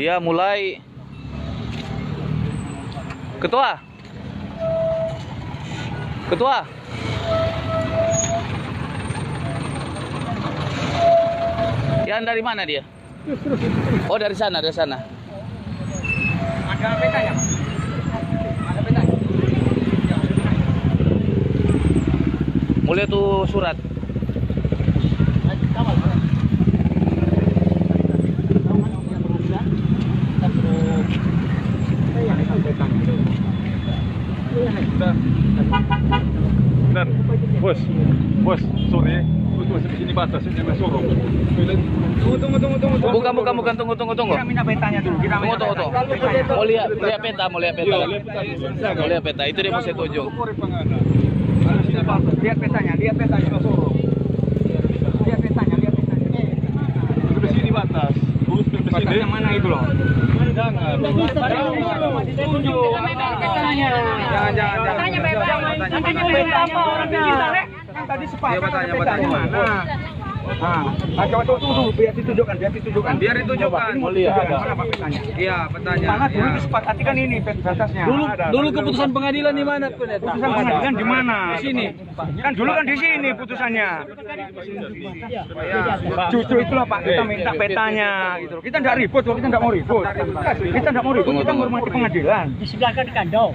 Ya, mulai. Ketua. Ketua. Yang dari mana dia? Oh, dari sana, dari sana. Ada petanya? Ada petanya? Mulai tuh surat. Dan bos, sorry, itu masih di sini batas, ini masih sorong. Tunggu. Bukan, tunggu. Kita minta petanya dulu. Tunggu. Mau lihat peta. Mau lihat peta. Itu dia mau saya tunjuk. Lihat petanya. Lihat petanya. Itu di sini batas. Terus ke sini. Batasnya mana itu loh? Jangan. Kan tadi sepakat petanya mana? Coba tunggu, biar ditunjukkan. Mau lihat. Mana Pak petanya? Iya, petanya. Mana dulu disepakati kan ini batasnya. Dulu keputusan pengadilan di mana, Pendeta? Putusan pengadilan di mana? Di sini. Kan dulu kan di sini putusannya. Justru itulah Pak, kita minta petanya gitu. Kita enggak ribut, kita enggak mau ribut. Kita menghormati pengadilan. Di sebelah kan kandau.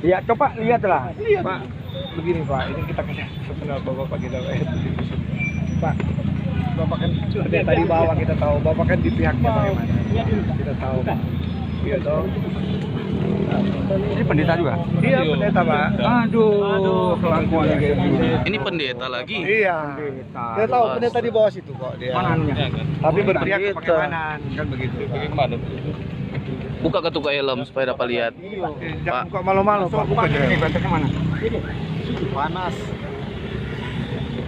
Ya, coba lihatlah. Pak, begini Pak, ini kita kasih sebenarnya Bapak kita Pak, Bapak kan sudah tadi bawa kita tahu, Bapak kan di pihaknya bagaimana? Kita tahu. Iya toh. Ini pendeta juga? Iya pendeta Pak. Aduh, kelakuannya kayak gini. Ini pendeta lagi. Iya. Kita tahu pendeta di bawah situ kok dia. Mana anunya? Tapi berpihak ke Pendeta. bagaimana kan begitu. Bagaimana? Buka ketuka helm supaya dapat lihat. Jangan buka malu-malu Pak. Buka Ini batasnya mana? panas.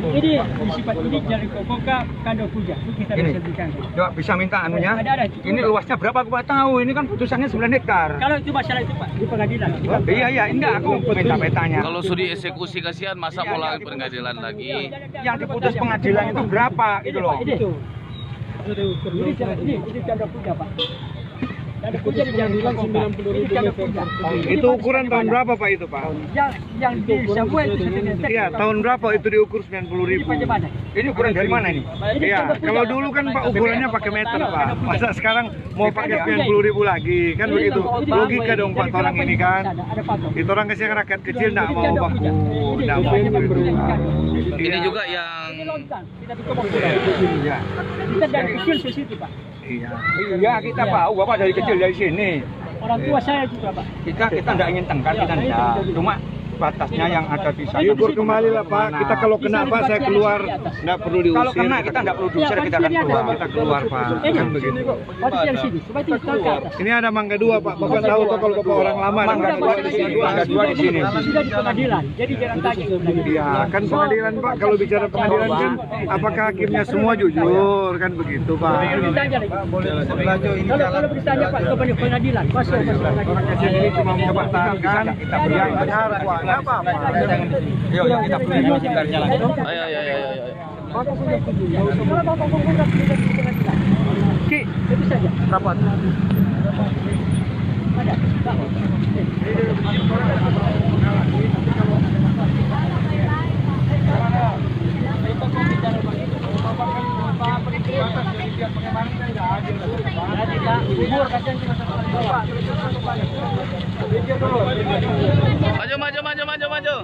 Ini sifat ini dari Kokoka kandau puja. Itu kita Ini. bisa berikan. Coba bisa minta anunya? Ada. Ini luasnya berapa aku nggak tahu. Ini kan putusannya 9 hektar. Kalau itu masalah itu Pak di pengadilan. Iya, enggak aku minta petanya. Kalau sudah dieksekusi kasihan, masa mau lagi pengadilan lagi? Yang diputus pengadilan itu berapa gitu loh? Itu. Ini kandau puja Pak. Kandau puja di jalan Kokoka. Ini kandau puja. Itu ukuran tahun berapa Pak itu Pak? Yang di Samuel itu Iya, tahun berapa itu diukur 90.000? Ini ukuran dari mana ini? Iya, kalau dulu kan Pak ukurannya pakai meter Pak. Masa sekarang mau pakai 90.000 lagi? Kan begitu. Logika dong Pak orang ini kan. Itu orang kasih rakyat kecil enggak mau baku, enggak mau gitu. Ini juga yang kita dicoba Iya. kita dari kecil ke situ Pak. Iya, kita tahu Bapak dari kecil dari sini. Orang tua saya juga Pak. Kita enggak ingin tengkar, kita enggak. Cuma batasnya yang ada di sana. Diukur kembali lah Pak. Kita kalau kena Pak saya keluar, enggak perlu diusir. Kalau kena kita enggak perlu diusir, kita akan keluar. Kita keluar Pak. Kan begitu. Batas yang sini, supaya itu ke atas. Ini ada mangga 2 Pak. Bapak tahu toh kalau Bapak orang lama ada Mangga mangga 2 di sini. Mangga 2 di sini. Sudah di pengadilan, jadi jangan tanya. Iya, kan pengadilan Pak. Kalau bicara pengadilan kan apakah hakimnya semua jujur kan begitu Pak. Ditanya lagi. Kalau ditanya Pak ke pengadilan, masuk pengadilan. Jadi cuma mau pertahankan yang benar Pak. Enggak apa-apa. Yuk, kita pergi sebentarnya lagi. ayo. Kalau Bapak menggunakan tidak di pengadilan. Ki, Itu saja. rapat. Ada. Pak. Maju.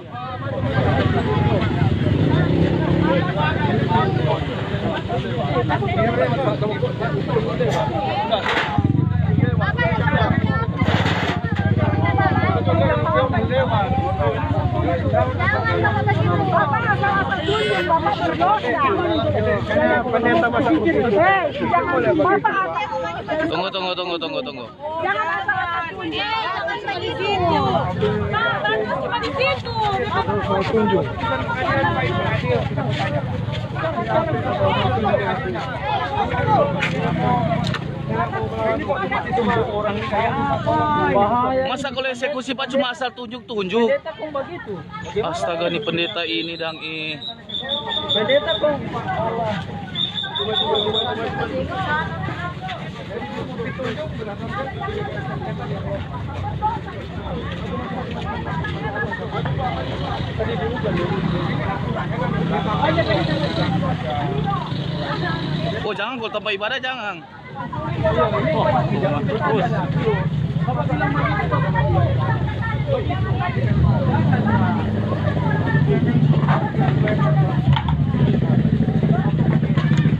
Tunggu. Jangan asal-asal jangan di situ. Cuma di situ. Masa kalau eksekusi Pak cuma asal tunjuk-tunjuk? Astaga nih pendeta ini dang Pendeta kok. Oh jangan kalau tempat ibadah jangan.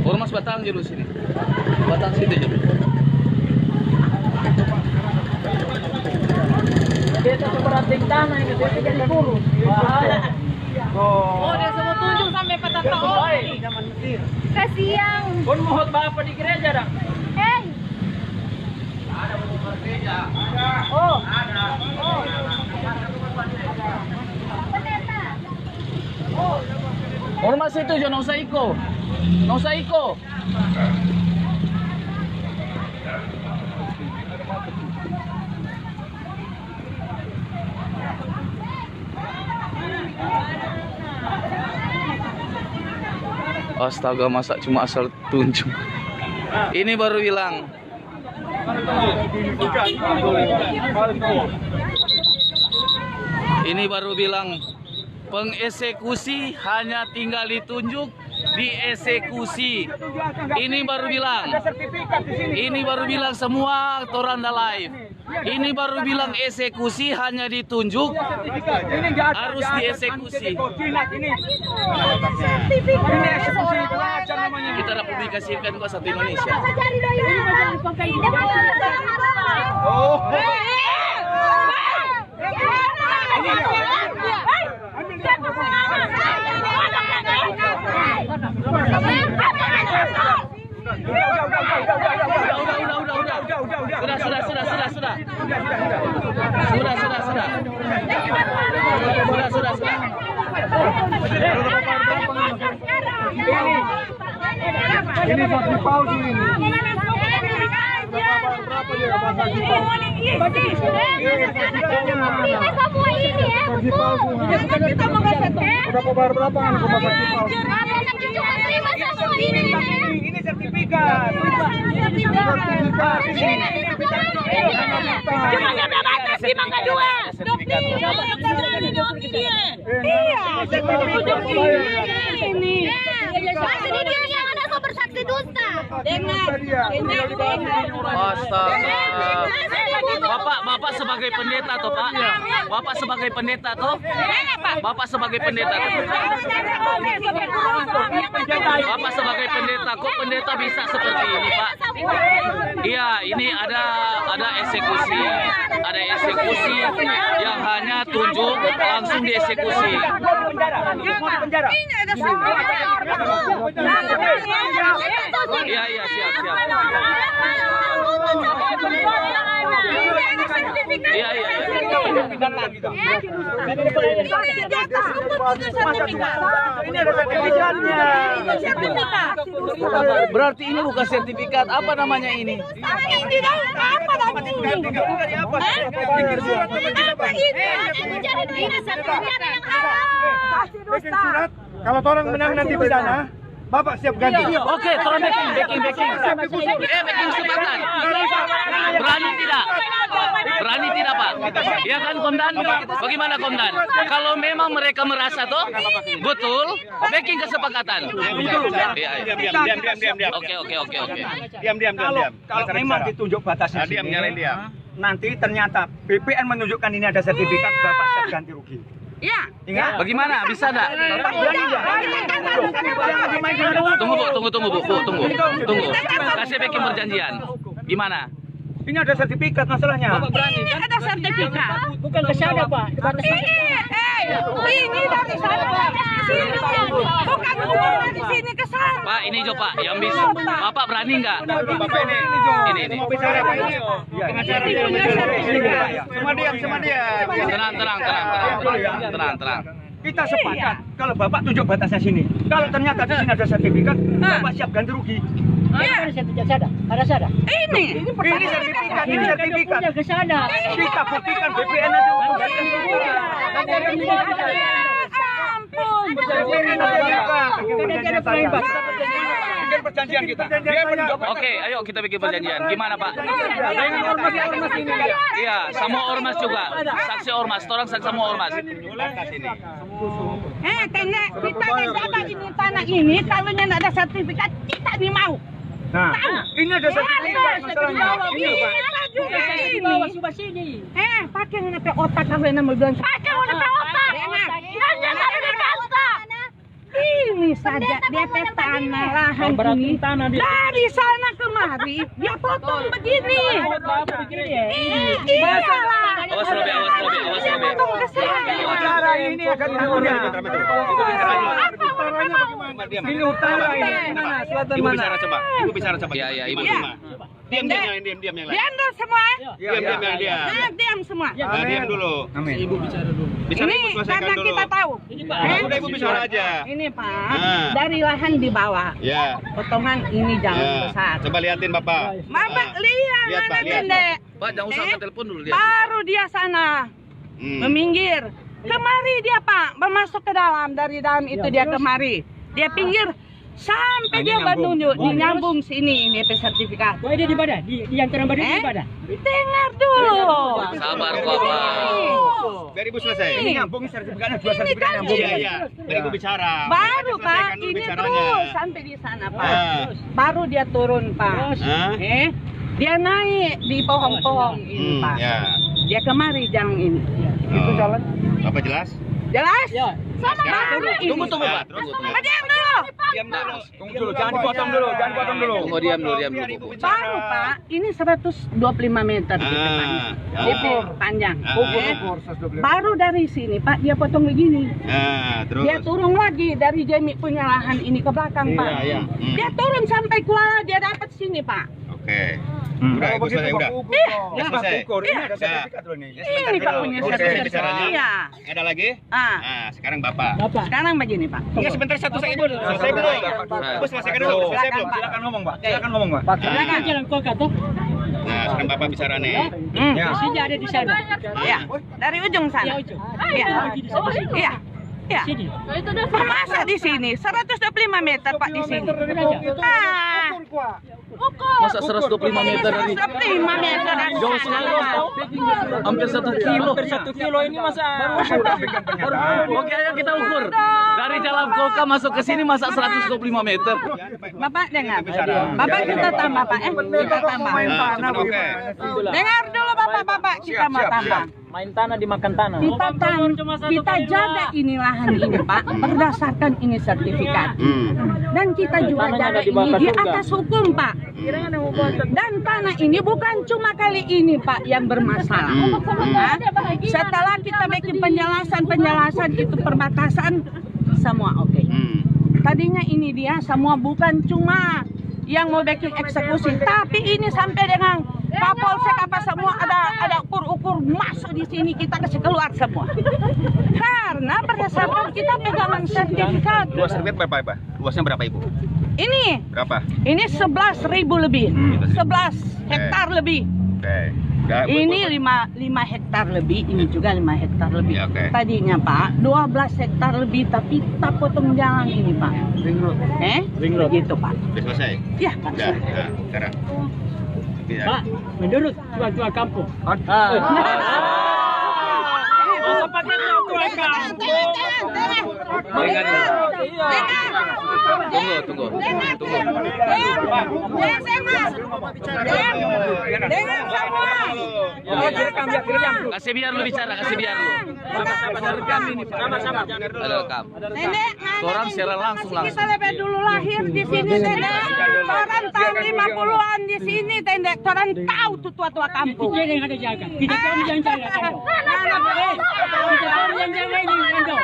Ormas Batang dulu sini. Batang situ dulu. Dia tak berating tanah ini, dia jadi kurus. Oh, dia semua tunjuk sampai patah tahun. Kasihan. Pun mohon bapak di gereja dah. Eh, Oh, pendeta. Ormas itu jo no usah iko. No usah iko. Astaga, masa cuma asal tunjuk. Ini baru bilang. Ini baru bilang pengeksekusi hanya tinggal ditunjuk, dieksekusi. Ini baru bilang. Ini baru bilang semua orang dah live. Ini baru bilang eksekusi hanya ditunjuk, harus dieksekusi. Kita dapat publikasikan kok satu Indonesia. Ini saksi palsu ini. Berapa bayar berapa kan rumah saksi palsu? Ini sertifikat. Cuma nggak batas, cuma nggak jual. Iya. Ini. Masih di dia yang ada kau bersaksi dusta. Dengar. Astaga. Bapak sebagai pendeta toh, Pak? Bapak sebagai pendeta toh? Bapak sebagai pendeta toh? Bapak sebagai pendeta, kok pendeta bisa seperti ini, Pak? Iya, ini ada eksekusi. Ada eksekusi yang hanya tunjuk langsung dieksekusi. Iya, siap. Iya. Berarti ini bukan sertifikat, apa namanya ini? Bikin surat, kalau orang menang nanti pidana, Bapak siap ganti. Oke, tolong backing. Backing kesempatan. Berani tidak, Pak? Ya kan, Komdan? Bagaimana, Komdan? Kalau memang mereka merasa toh betul, backing kesepakatan. Iya. Diam. Oke. Diam. Kalau memang ditunjuk batasnya sini, nanti ternyata BPN menunjukkan ini ada sertifikat, Bapak siap ganti rugi. Iya. Ingat? Bagaimana? Bisa enggak? Tunggu, Bu. Tunggu. Kasih backing perjanjian. Gimana? Ini ada sertifikat masalahnya. Ini ada sertifikat. bukan ke sana, Pak. Di batas Ini dari sana. Bukan di sini ke sana. Pak, ini Jo, Pak. Yang bisa. Bapak berani enggak? Bapak ini. Ini. Bicara Pak ini. Sama diam. Tenang. Kita sepakat kalau Bapak tunjuk batasnya sini. Kalau ternyata di sini ada sertifikat, Bapak siap ganti rugi. Ada sada. Ini. Ini sertifikat. Punya ke sana. Kita buktikan BPN aja. Ampun. Karena dia ada pelayan, Pak. perjanjian kita. Dia menunjuk. Oke, ayo kita bikin perjanjian. Gimana Pak? Dengan ormas ini. Iya, sama ormas juga. Saksi ormas, orang saksi sama ormas. Tanya kita dapat ini tanah ini, kalau nggak ada sertifikat kita nih mau. Nah, ini ada sertifikat masalahnya. Ini. Pakai ngepe otak kalau yang mau bilang. Pakai ngepe otak. Jangan dikasta. Ini saja dia tanah lahan ini dari sana kemari dia potong begini. Iya. Awas Robi, awas Robi, awas Robi. Potong ke sana. Cara ini akan tahunya. Ini utara ini. Mana? Selatan Ibu mana? bicara coba. Ibu bicara coba. Iya, iya, Ibu. Diam yang lain. Diam dulu semua. Diam semua. Diam dulu. Amin. Ibu bicara dulu. Bicara Ini Ibu selesaikan karena dulu. kita tahu. Udah Ibu bicara aja. Ini Pak, Nah. dari lahan di bawah. Ya. Potongan ini jalan Ya. besar. Coba liatin Bapak. Bapak Ah. lihat Lihat, mana Pak, lihat. pendek. Pak, jangan usah ke telepon dulu dia. Baru dia sana meminggir. Kemari dia Pak, masuk ke dalam dari dalam itu dia kemari. Dia pinggir sampai dia menunjuk dinyambung sini ini sertifikat. Wah, dia di mana? Di antara badan di mana? Dengar dulu. Sabar kok, Pak. Biar Ibu selesai. Ini nyambung sertifikatnya, dua sertifikat nyambung. Iya. Biar Ibu bicara. Baru Selesaikan Pak, dulu ini bicaranya. terus sampai di sana Pak. Ah. Baru dia turun Pak. Hah? Dia naik di pohon-pohon ini Pak. Ya. Dia kemari jalan ini. Itu jalan. Bapak jelas? Jelas? Ya. Sama baru ini. Tunggu, Pak. Diam dulu. Diam dulu. Tunggu dulu, jangan dipotong dulu, jangan potong dulu. Tunggu, diam dulu. Baru Pak, ini 125 meter di depannya. Itu panjang. Ukur 125. Baru dari sini Pak, dia potong begini. Nah, terus. Dia turun lagi dari Jemi punya lahan ini ke belakang Pak. Iya. Dia turun sampai Kuala, dia dapat sini Pak. Oke. Udah, Ibu selesai udah. Ya, selesai. ukur. Ini ada sertifikat loh nih. Ini Pak punya Oke, sertifikat. bicaranya. Iya. Ada lagi? Ah, Nah, sekarang Bapak. sekarang begini Pak. Enggak sebentar satu saya Ibu. Selesai belum? Ibu selesaikan dulu. Selesai belum? Silakan ngomong, Pak. Silakan ngomong, Pak. Silakan jalan kau kata. Nah, sekarang Bapak bicara nih. Ya. Sini ada di sana. Ya, dari ujung sana. Ya, ujung. Iya. Iya. Iya. Sini. Masa di sini 125 meter Pak di sini. Ah, Masa 125 meter dari 125 meter dari jauh sana. sekali. Hampir 1 kilo. Hampir 1 kilo ini masa. Oke, ayo kita ukur. Dari Jalan Koka masuk ke sini masa 125 meter. Bapak dengar. Bapak kita tambah Pak. Kita tambah. Nah, oke. Dengar dulu Bapak-bapak, kita mau tambah. Main tanah dimakan tanah. Kita jaga ini lahan ini Pak berdasarkan ini sertifikat. Dan kita juga jaga ini di atas hukum Pak. Dan tanah ini bukan cuma kali ini Pak yang bermasalah. Nah, setelah kita bikin penjelasan itu perbatasan semua oke. Tadinya ini dia semua bukan cuma yang mau bikin eksekusi, tapi ini sampai dengan Kapolsek apa semua ada ukur-ukur masuk di sini kita kasih keluar semua. Karena berdasarkan kita pegangan sertifikat. Luas sertifikat berapa, Pak? Luasnya berapa, Ibu? Ini Berapa? 11.000 lebih, 11 hektar lebih. Oke. Udah, Bu, Ini Bu. 5 hektar lebih, ini juga 5 hektar lebih. Ya, oke. Tadinya Pak 12 hektar lebih, tapi kita potong jalan ini Pak. Begitu Pak. Udah selesai? Ya. Udah. Nah, sekarang. Ya. Pak, menurut jual-jual kampung. Masa pakai jual kampung? Dengar dulu. Tunggu. Dengar semua. Kasih biar lu bicara, kasih biar lu. Ada rekam ini, Pak. Sama-sama. Ada rekam. Nenek, Orang secara langsung. kita lebih dulu lahir di sini, Nenek. Orang tahun 50-an di sini, Nenek. Orang tahu tuh tua-tua kampung. Kita yang ada jaga. Kita yang jaga. Kita yang jaga ini, Endo.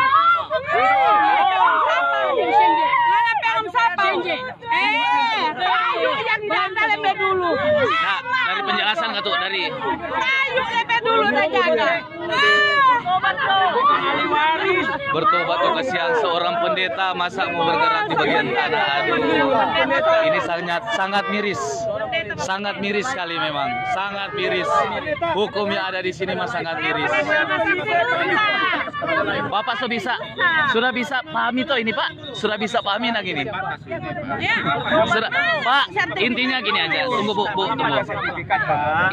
Mana peong siapa? Ayo yang jaga lebih dulu. Nah, dari penjelasan nggak tuh? Dari Ayo lebih dulu dah jaga. bertobat tuh kasihan seorang pendeta masa mau bergerak di bagian tanah. Aduh, ini sangat miris. Sangat miris sekali memang. Sangat miris. Hukum yang ada di sini mah sangat miris. Bapak sudah bisa pahami toh ini Pak? Sudah bisa pahami nak ini? Sudah, Pak, intinya gini aja. Tunggu Bu, tunggu.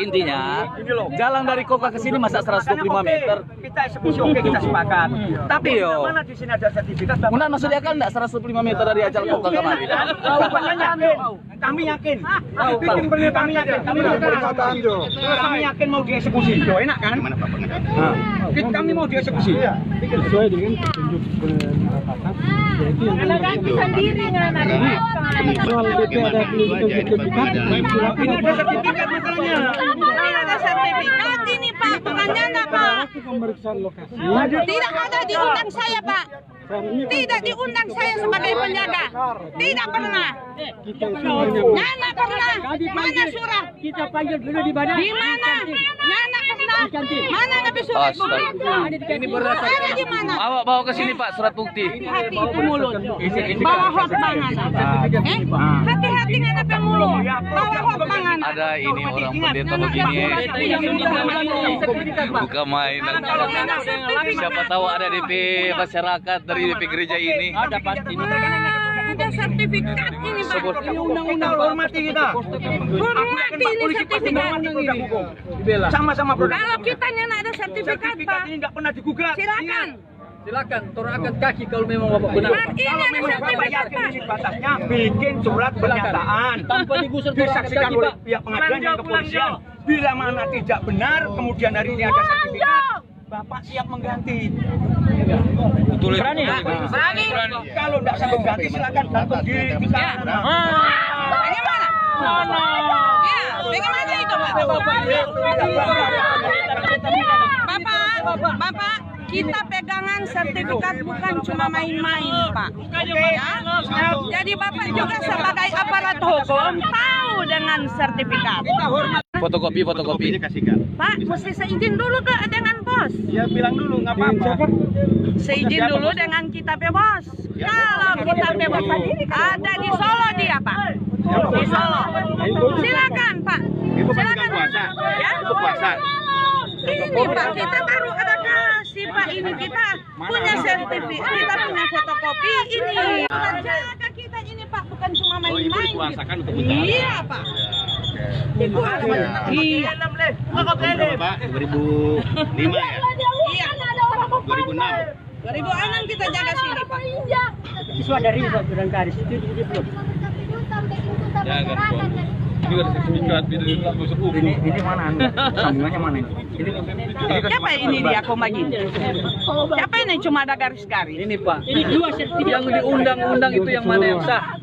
Intinya, jalan dari Koka ke sini masa 125 meter. Kita eksekusi oke, kita sepakat. Tapi yo, mana di sini ada sertifikat? Munan maksudnya kan enggak 125 meter dari ajal Koka kemarin. Kami yakin. Kami yakin mau dieksekusi. Yo, enak kan? Gimana Pak pengennya? Kami mau dieksekusi. Sesuai dengan petunjuk penerapan, yaitu yang sendiri soal BP ada sertifikat. Ini ada sertifikat masalahnya. ada sertifikat ini Pak, bukan nyanda Pak. Pemeriksaan lokasi. Tidak ada diundang saya Pak. Tidak diundang saya sebagai penjaga. Tidak pernah. Nyana pernah. Mana surat? Kita panggil dulu di mana? Di mana? Nyana pernah. Mana nabi surat bukti? Ini berdasar. Ada di mana? Bawa ke sini Pak surat bukti. Hati itu mulut. Bawa hot banget. Hati-hati nggak ada mulut. Bawa hot banget. Ada ini orang pendeta begini. Bukan mainan. Siapa tahu ada DP masyarakat dari DP gereja ini. Ada pasti. Ada sertifikat ini Pak. Undang-undang hormati kita. Hormati ini sertifikat. Sama-sama produk. Kalau kita nyana ada sertifikat Sertifikat Pak. ini nggak pernah digugat. Silakan. Silakan, turun angkat kaki kalau memang Bapak benar. Ini Kalau ada memang Bapak sertifikat yakin Pak. ini batasnya, bikin surat pernyataan. Tanpa digusur turun angkat Disaksikan kaki oleh Pak. pihak pengadilan dan kepolisian. Bila mana tidak benar, kemudian hari ini ada sertifikat, Bapak siap mengganti. Berani? Berani. Kalau tidak sanggup ganti, silakan gantung diri di sana. Bagaimana? Ya, bagaimana itu Pak? Bapak, kita pegangan sertifikat bukan cuma main-main Pak. Ya? Jadi Bapak juga sebagai aparat hukum tahu dengan sertifikat. Fotokopi. Pak, mesti seizin dulu ke dengan bos. Ya bilang dulu, nggak apa-apa. Seizin dulu dengan kita pe bos. Kalau kita pe bos ada di Solo dia Pak. Di Solo. Silakan Pak. Silakan. Ya. Ini Pak, kita baru ada kasih Pak ini kita punya sertifikat, kita punya fotokopi ini. Jaga kita ini Pak, bukan cuma main-main. Iya Pak. Iya. Berapa Pak? 2005 ya? Iya. 2006. 2006 kita jaga sini Pak. Siswa dari Sudan Karis itu belum. Jangan Pak. Ini ada sertifikat, Ini mana Anda? Sambungannya mana ini? Siapa ini dia komagin? Siapa ini cuma ada garis-garis? Ini Pak. Ini dua sertifikat yang diundang-undang itu yang mana yang sah?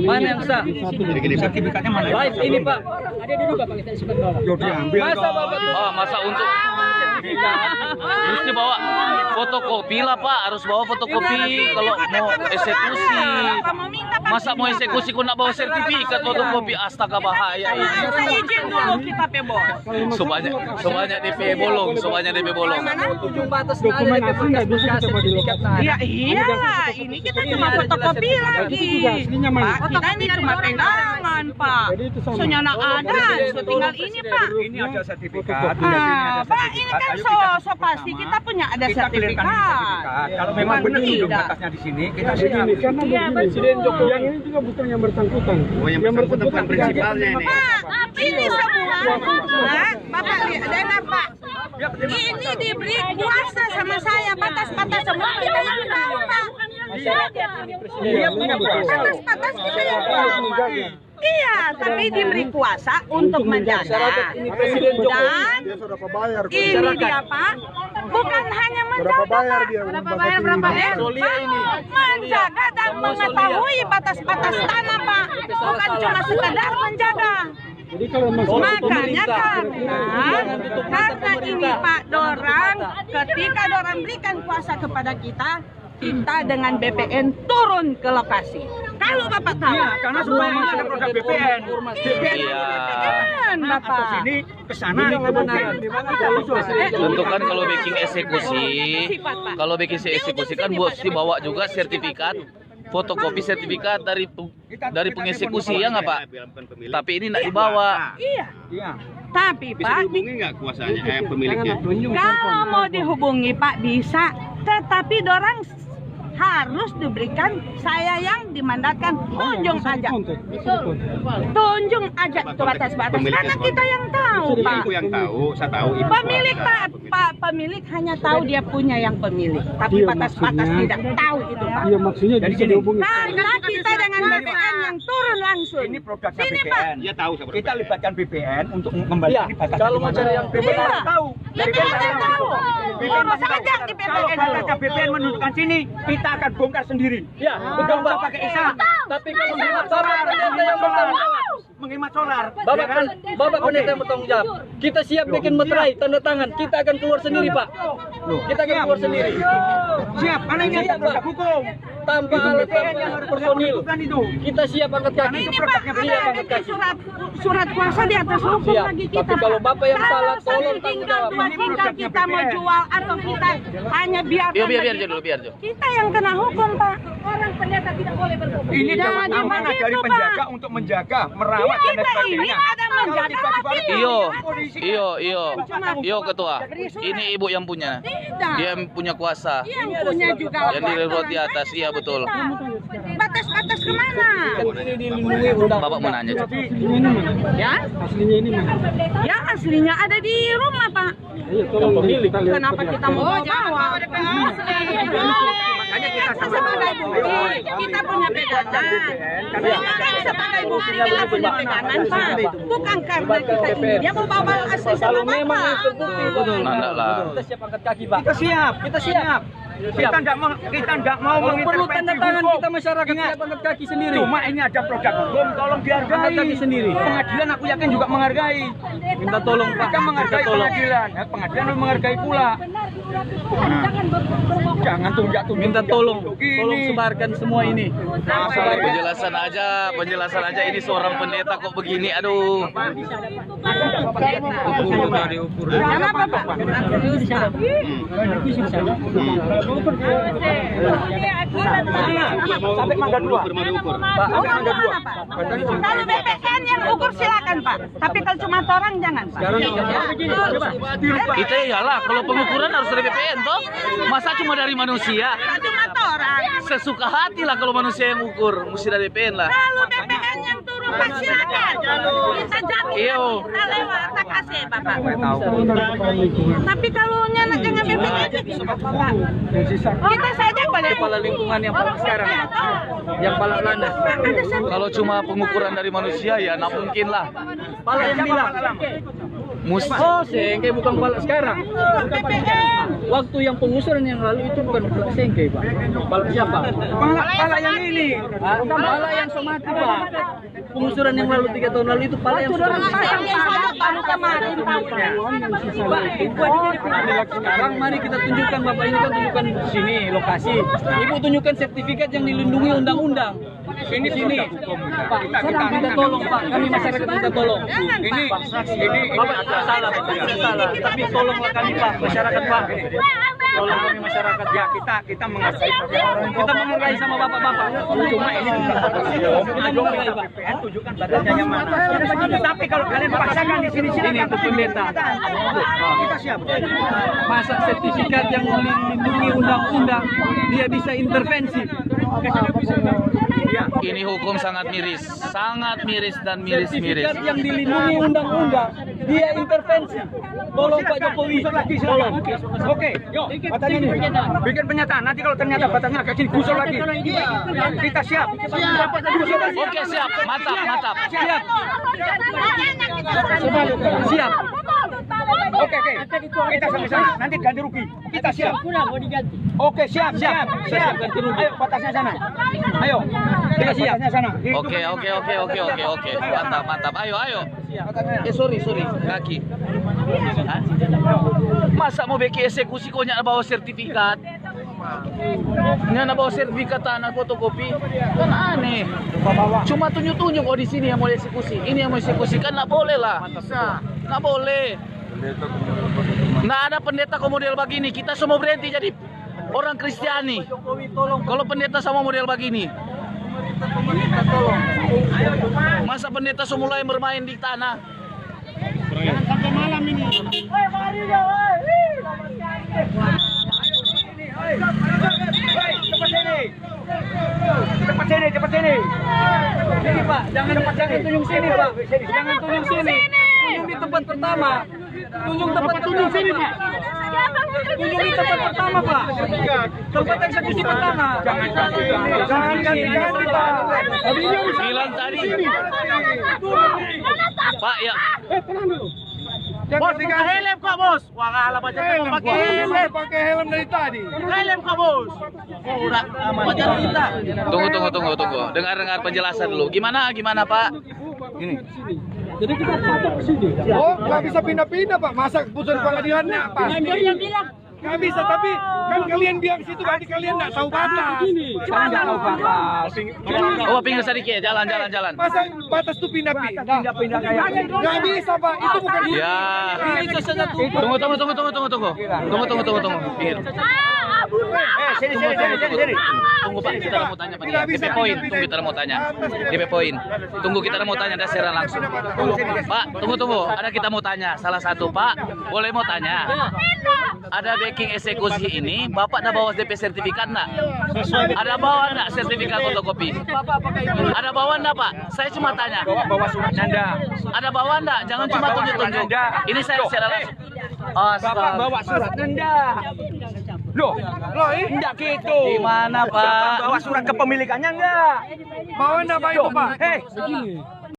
Mana yang sah? Sertifikatnya mana? Live ini Pak. Ada dulu Bapak kita sebut bawah. Yo diambil. Masa Bapak tuh? Oh, masa untuk mesti bawa fotokopi lah Pak, harus bawa fotokopi kalau mau eksekusi. Masa mau eksekusi kok nak bawa sertifikat fotokopi, astaga bahaya ini. Izin dulu kita pe bos. Sebanyak DP bolong. Ujung batas dokumen asli nggak bisa kita bawa di lokasi. Iya, iyalah. Ini kita cuma fotokopi lagi. Pak, kita ini cuma pegangan, Pak. Soalnya ada, so tinggal ini, Pak. Ini ada sertifikat. Pak, ini kan so pasti kita punya ada sertifikat. Kalau memang benar itu batasnya di sini, kita siap. Karena Presiden Jokowi yang ini juga bukan yang bersangkutan. Oh, yang bersangkutan bukan prinsipalnya ini. Pak, ini semua, Bapak lihat, dengar Pak. Ini diberi kuasa sama saya, batas-batas semua kita yang tahu, Pak. Dia punya Batas-batas kita yang tahu. Iya, tapi diberi kuasa untuk menjaga. Ini Presiden Jokowi. Dan berapa bayar? ini dia Pak, bukan hanya menjaga Pak. Berapa menjaga dan mengetahui batas-batas tanah Pak, bukan cuma sekedar menjaga. Jadi kalau Makanya karena ini Pak Dorang, ketika Dorang berikan kuasa kepada kita dengan BPN turun ke lokasi. Kalau Bapak tahu. Iya, karena supaya ada produk BPN. BPN Iya. Kan, Bapak. atau sini ke sana kebenaran. Tentu kan kalau bikin eksekusi, kalau bikin eksekusi kan mesti bawa juga sertifikat, fotokopi sertifikat dari pengeksekusi ya nggak Pak? Tapi ini nggak dibawa. Iya. Iya. Tapi Bisa Pak, dihubungi nggak kuasanya, pemiliknya? kalau mau dihubungi Pak bisa, tetapi dorang harus diberikan saya yang dimandatkan tunjuk aja. Tunjuk aja itu batas-batas. Karena kita yang tahu Pak. Ibu yang tahu, saya tahu. Ibu Pemilik kuasa, Pak, pemilik hanya tahu dia punya yang pemilik, tapi batas-batas tidak tahu itu Pak. Iya maksudnya Jadi gini, Karena kita dengan BPN yang turun langsung. ini produknya Sini, BPN. Dia tahu seperti Kita libatkan BPN untuk mengembalikan batas. kalau mau cari yang BPN Iya. tahu. Ya, kita yang tahu. Urus saja di BPN dulu. Kalau BPN menunjukkan sini, kita akan bongkar sendiri. Ya, Enggak usah pakai ISA. Tapi kalau Menghemat solar, menghemat solar. Bapak, Ya kan? Bapak Oke. pendeta yang bertanggung jawab. Kita siap bikin meterai, tanda tangan. Kita akan keluar sendiri, Pak. Kita akan keluar sendiri. Siap, karena ini ada Siap, produk Pak. hukum. Tanpa Itu alat, BPN yang tanpa harus personil. melakukan itu. Kita siap angkat kaki. Ini Pak, ada surat kuasa di atas hukum Siap. lagi kita. Tapi kalau Bapak yang salah, Kalau tolong satu tinggal, tanggung dua jawab. tinggal kita mau jual atau kita hanya biarkan Biar begitu, dulu, biar Jo. kita yang kena hukum Pak. Orang pendeta tidak boleh berhukum. Ini dapat Jadi amanah dari begitu, penjaga Pak. untuk menjaga, merawat dan lain Kita ini sebagainya. ada menjaga tapi Iyo ketua. Ini ibu yang punya. tidak. Dia yang punya kuasa. Yang punya juga. Yang dilewat di atas, iya betul. Batas-batas kemana? Ini dilindungi undang. Bapak mau nanya. Jo. Ya? Aslinya ini mah. Ya aslinya ada di rumah Pak. Iya, tolong pemilik. Kenapa kita mau bawa? Makanya kita sama Sebagai bukti, kita punya pegangan. Sebagai bukti kita punya pegangan Pak. Bukan karena kita ini dia mau bawa asli sama Kalau memang Bapak. itu terbukti, betul. Nanda lah. Kita siap angkat kaki, Pak. Kita siap, Kita siap. Kita enggak mau Kalau perlu tanda tangan hukum. kita masyarakat Ingat, siap angkat kaki sendiri. Cuma ini ada produk hukum, tolong dihargai. Angkat kaki sendiri. Pengadilan aku yakin juga menghargai. Minta tolong, Pak. Kita menghargai Minta tolong. pengadilan. Ya, pengadilan harus menghargai pula. Jangan tunjuk-tunjuk. Minta tolong, Gini. tolong sebarkan semua ini. Sebarkan. Penjelasan aja ini seorang pendeta kok begini, aduh. Kenapa Pak? Sampai mangga dua. Pak, Oh, mana, Pak? Kalau BPN yang ukur silakan Pak. Tapi kalau cuma orang jangan Pak. Kita iyalah, kalau pengukuran harus dari BPN toh. Masa cuma dari manusia? Cuma orang. Sesuka hati lah kalau manusia yang ukur, mesti dari BPN lah. Kalau BPN yang turun Pak silakan. Kita jamin Iyo. kita lewat tak kasih Bapak. Tapi kalau nyala dengan BPN Bapak. Kita saja boleh. Kepala lingkungan yang paling sekarang, yang paling landas. Kalau cuma pengukuran dari manusia ya nggak mungkin lah. Pala yang bilang. Mesti. Oh, sengke bukan pala sekarang. Waktu yang pengusuran yang lalu itu bukan pala sengke, Pak. Pala siapa? Pala yang ini. Pala yang somati, Pak. Pengusuran yang lalu 3 tahun lalu itu pala yang somati. Baru kemarin Pak, sekarang mari kita tunjukkan, Bapak ini kan tunjukkan sini lokasi. Ibu tunjukkan sertifikat yang dilindungi undang-undang. Sini. Pak, kita tolong Pak, kami masyarakat minta tolong. Ini Bapak salah, Bapak salah. Tapi tolonglah kami Pak, masyarakat Pak. Tolong kami masyarakat ya kita menghargai. Kita menghargai sama bapak-bapak. Cuma ini bukan Kita menghargai Pak. BPN tunjukkan batasnya yang mana. Tapi kalau kalian paksakan di sini Ini untuk pendeta. Kita siap. Masa sertifikat yang melindungi undang-undang dia bisa intervensi. Ini hukum sangat miris dan miris. Sertifikat yang dilindungi undang-undang dia intervensi. Tolong Pak Jokowi. Tolong. Oke, yuk. Batasnya ini. Bikin pernyataan. Nanti kalau ternyata batasnya agak sini gusur lagi. Kita siap. Oke siap, mantap. Siap. Siap. Oke. Kita sampai sana. Nanti ganti rugi. Kita siap. Oke, siap. Ayo batasnya sana. Ayo. Kita siap. Batasnya sana. Oke. Mantap. Ayo. Sorry, kaki. Hah? Masa mau bikin eksekusi kok nyak bawa sertifikat? Ini anak bawa sertifikat tanah fotokopi, kan aneh. Cuma tunjuk-tunjuk, oh di sini yang mau eksekusi, ini yang mau eksekusi, kan nggak boleh lah. Nggak boleh. Nggak ada pendeta kok model begini. Kita semua berhenti jadi orang Kristiani. Kalau pendeta sama model begini, masa pendeta semua mulai bermain di tanah? Sampai malam ini. Cepat sini. Sini Pak, jangan tunjuk sini Pak. Jangan tunjuk sini. Tunjuk di tempat pertama. Tunjuk sini Pak. Tunjuk di tempat pertama Pak. Tempat eksekusi pertama. Jangan ganti Pak. Bilang tadi, Pak ya. Bos, pakai helm kok bos. Wah ngalah baca pakai helm. Pakai helm dari tadi. Helm kok bos. Udah baca kita. Tunggu. Dengar penjelasan dulu. Gimana Pak? Ini. Jadi kita patok ke sini. Oh, nggak bisa pindah-pindah Pak. Masa keputusan pengadilannya Pak? Dia yang bilang. Nggak bisa, tapi kan kalian bilang situ berarti kalian nggak tahu batas. Jangan tahu batas. Oh, pinggir sedikit, jalan. Masa batas tuh pindah-pindah? Pindah kayak. Nggak bisa Pak, itu bukan. Ya. Tunggu. Pinggir. Sini. Tunggu Pak, kita mau tanya Pak. DP poin, tunggu kita mau tanya. DP poin. Tunggu kita mau tanya dasar langsung. Pak, tunggu. Ada kita mau tanya. Salah satu Pak, boleh mau tanya. Ada backing eksekusi ini, Bapak ada bawa DP sertifikat enggak? Ada bawa enggak sertifikat fotokopi? Ada bawa enggak Pak? Saya cuma tanya. Bawa surat Nanda. Ada bawa enggak? Jangan cuma tunjuk-tunjuk. Ini saya secara langsung. Bapak bawa surat Nanda. Loh, enggak gitu. Gimana Pak? Bawa surat kepemilikannya enggak? Bawa enggak Pak itu Pak? Hei,